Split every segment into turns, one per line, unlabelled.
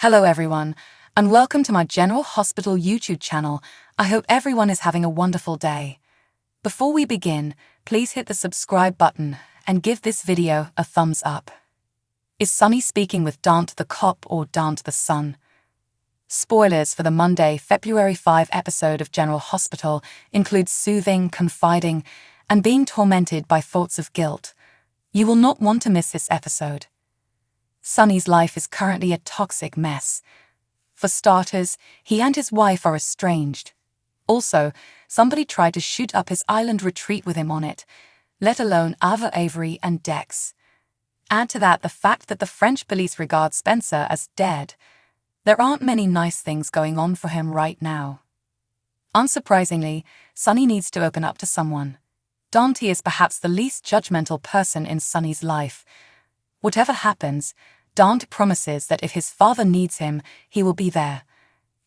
Hello everyone, and welcome to my General Hospital YouTube channel. I hope everyone is having a wonderful day. Before we begin, please hit the subscribe button and give this video a thumbs up. Is Sunny speaking with Dante the cop or Dante the son? Spoilers for the Monday, February 5 episode of General Hospital include soothing, confiding, and being tormented by thoughts of guilt. You will not want to miss this episode. Sunny's life is currently a toxic mess. For starters, he and his wife are estranged. Also, somebody tried to shoot up his island retreat with him on it, let alone Ava Avery and Dex. Add to that the fact that the French police regard Spencer as dead. There aren't many nice things going on for him right now. Unsurprisingly, Sunny needs to open up to someone. Dante is perhaps the least judgmental person in Sunny's life. Whatever happens, Dante promises that if his father needs him, he will be there,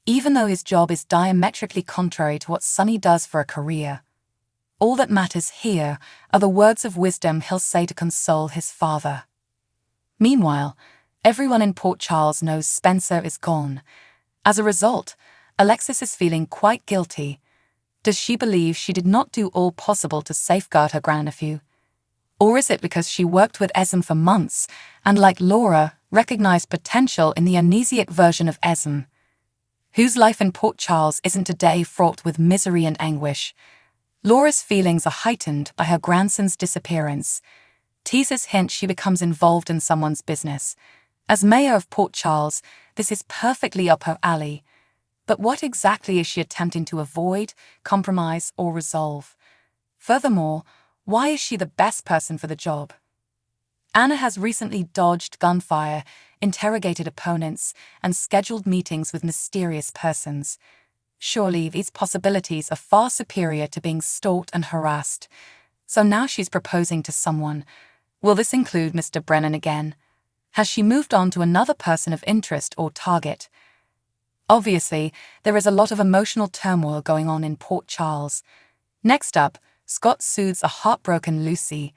even though his job is diametrically contrary to what Sunny does for a career. All that matters here are the words of wisdom he'll say to console his father. Meanwhile, everyone in Port Charles knows Spencer is gone. As a result, Alexis is feeling quite guilty. Does she believe she did not do all possible to safeguard her grandnephew? Or is it because she worked with Esm for months and, like Laura, recognized potential in the amnesiac version of Esm? Whose life in Port Charles isn't today fraught with misery and anguish? Laura's feelings are heightened by her grandson's disappearance. Teases hint she becomes involved in someone's business. As mayor of Port Charles, this is perfectly up her alley. But what exactly is she attempting to avoid, compromise, or resolve? Furthermore, why is she the best person for the job? Anna has recently dodged gunfire, interrogated opponents, and scheduled meetings with mysterious persons. Surely these possibilities are far superior to being stalked and harassed. So now she's proposing to someone. Will this include Mr. Brennan again? Has she moved on to another person of interest or target? Obviously, there is a lot of emotional turmoil going on in Port Charles. Next up, Scott soothes a heartbroken Lucy.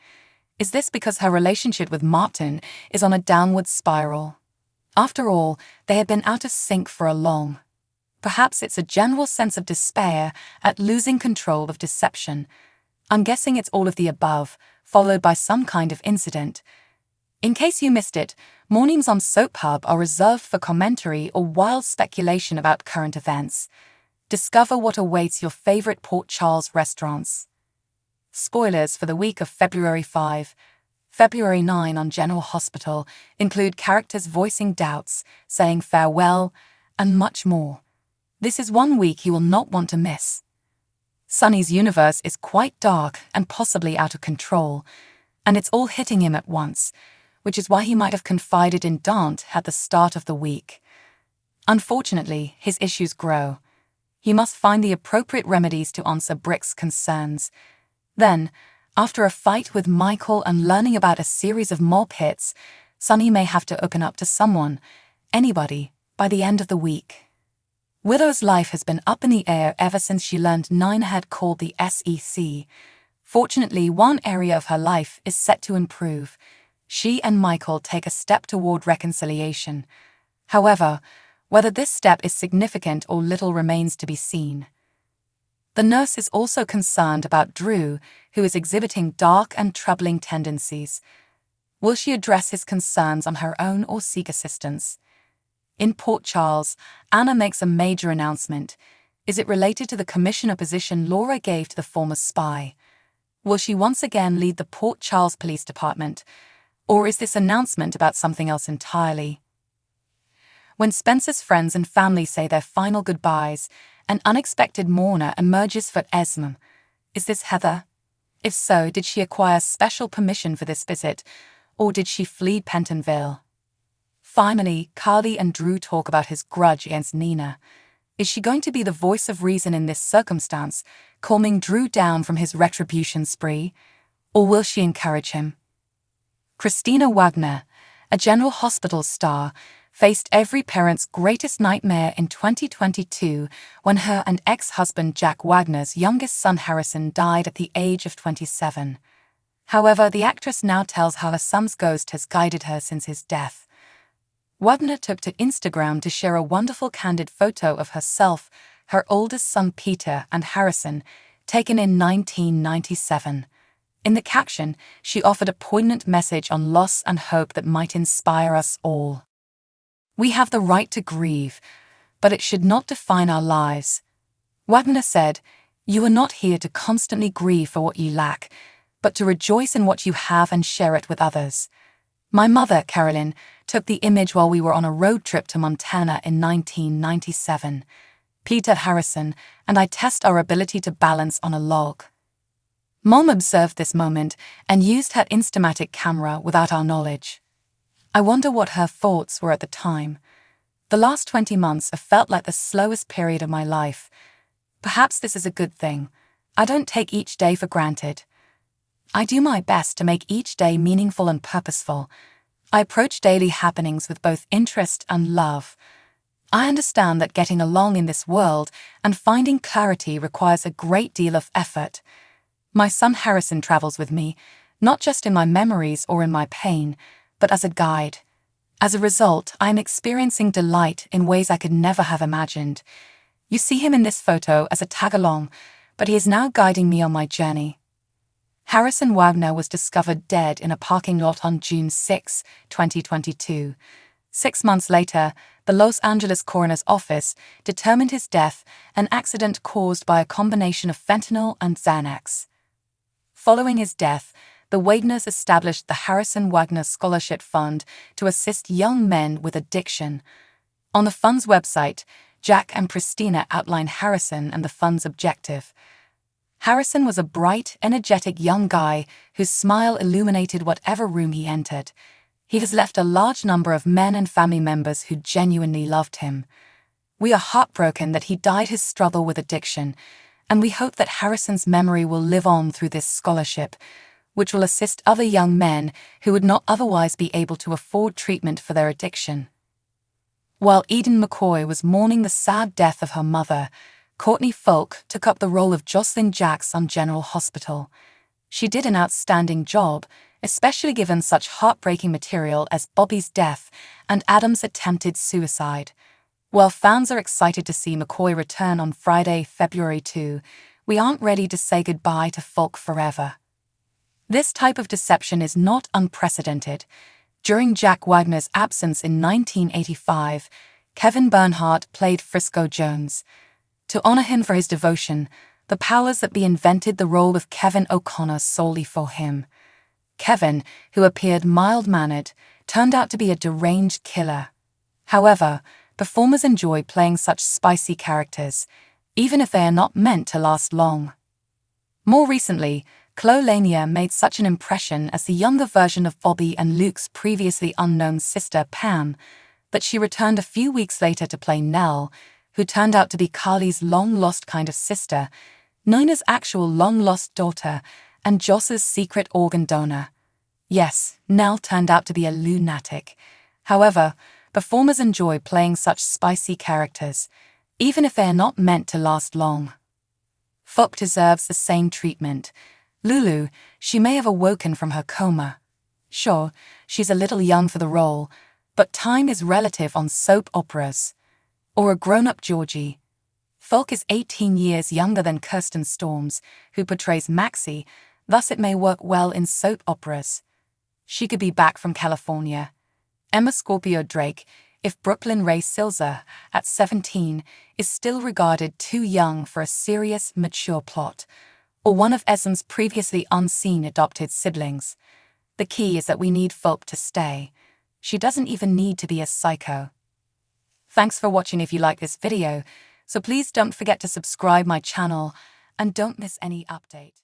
Is this because her relationship with Martin is on a downward spiral? After all, they had been out of sync for a long. Perhaps it's a general sense of despair at losing control of deception. I'm guessing it's all of the above, followed by some kind of incident. In case you missed it, mornings on Soap Hub are reserved for commentary or wild speculation about current events. Discover what awaits your favorite Port Charles restaurants. Spoilers for the week of February 5, February 9 on General Hospital include characters voicing doubts, saying farewell, and much more. This is one week you will not want to miss. Sunny's universe is quite dark and possibly out of control, and it's all hitting him at once, which is why he might have confided in Dante at the start of the week. Unfortunately, his issues grow. He must find the appropriate remedies to answer Brick's concerns. Then, after a fight with Michael and learning about a series of mob hits, Sunny may have to open up to someone, anybody, by the end of the week. Willow's life has been up in the air ever since she learned Nina had called the SEC. Fortunately, one area of her life is set to improve. She and Michael take a step toward reconciliation. However, whether this step is significant or little remains to be seen. The nurse is also concerned about Drew, who is exhibiting dark and troubling tendencies. Will she address his concerns on her own or seek assistance? In Port Charles, Anna makes a major announcement. Is it related to the commissioner position Laura gave to the former spy? Will she once again lead the Port Charles Police Department? Or is this announcement about something else entirely? When Spencer's friends and family say their final goodbyes, an unexpected mourner emerges for Esm. Is this Heather? If so, did she acquire special permission for this visit, or did she flee Pentonville? Finally, Carly and Drew talk about his grudge against Nina. Is she going to be the voice of reason in this circumstance, calming Drew down from his retribution spree? Or will she encourage him? Christina Wagner, a General Hospital star, faced every parent's greatest nightmare in 2022 when her and ex-husband Jack Wagner's youngest son Harrison died at the age of 27. However, the actress now tells how her son's ghost has guided her since his death. Wagner took to Instagram to share a wonderful candid photo of herself, her oldest son Peter, and Harrison, taken in 1997. In the caption, she offered a poignant message on loss and hope that might inspire us all. "We have the right to grieve, but it should not define our lives." Wagner said, "You are not here to constantly grieve for what you lack, but to rejoice in what you have and share it with others." My mother, Carolyn, took the image while we were on a road trip to Montana in 1997. Peter, Harrison, and I test our ability to balance on a log. Mom observed this moment and used her Instamatic camera without our knowledge. I wonder what her thoughts were at the time. The last 20 months have felt like the slowest period of my life. Perhaps this is a good thing. I don't take each day for granted. I do my best to make each day meaningful and purposeful. I approach daily happenings with both interest and love. I understand that getting along in this world and finding clarity requires a great deal of effort. My son Harrison travels with me, not just in my memories or in my pain, but as a guide. As a result, I am experiencing delight in ways I could never have imagined. You see him in this photo as a tag-along, but he is now guiding me on my journey. Harrison Wagner was discovered dead in a parking lot on June 6, 2022. 6 months later, the Los Angeles Coroner's Office determined his death an accident caused by a combination of fentanyl and Xanax. Following his death, the Wagners established the Harrison Wagner Scholarship Fund to assist young men with addiction. On the fund's website, Jack and Christina outline Harrison and the fund's objective. Harrison was a bright, energetic young guy whose smile illuminated whatever room he entered. He has left a large number of men and family members who genuinely loved him. We are heartbroken that he died his struggle with addiction, and we hope that Harrison's memory will live on through this scholarship, which will assist other young men who would not otherwise be able to afford treatment for their addiction. While Eden McCoy was mourning the sad death of her mother, Courtney Folk took up the role of Jocelyn Jacks on General Hospital. She did an outstanding job, especially given such heartbreaking material as Bobby's death and Adam's attempted suicide. While fans are excited to see McCoy return on Friday, February 2, we aren't ready to say goodbye to Folk forever. This type of deception is not unprecedented. During Jack Wagner's absence in 1985, Kevin Bernhardt played Frisco Jones. To honor him for his devotion, the powers that be invented the role of Kevin O'Connor solely for him. Kevin, who appeared mild-mannered, turned out to be a deranged killer. However, performers enjoy playing such spicy characters, even if they are not meant to last long. More recently, Chloe Lanier made such an impression as the younger version of Bobby and Luke's previously unknown sister Pam, that she returned a few weeks later to play Nell, who turned out to be Carly's long-lost kind of sister, Nina's actual long-lost daughter, and Joss's secret organ donor. Yes, Nell turned out to be a lunatic. However, performers enjoy playing such spicy characters, even if they are not meant to last long. Folk deserves the same treatment. Lulu, she may have awoken from her coma. Sure, she's a little young for the role, but time is relative on soap operas. Or a grown-up Georgie. Folk is 18 years younger than Kirsten Storms, who portrays Maxie, thus it may work well in soap operas. She could be back from California. Emma Scorpio Drake, if Brooklyn Ray Silza, at 17, is still regarded too young for a serious, mature plot, or one of Esmond's previously unseen adopted siblings. The key is that we need Folk to stay. She doesn't even need to be a psycho. Thanks for watching. If you like this video, so please don't forget to subscribe my channel and don't miss any update.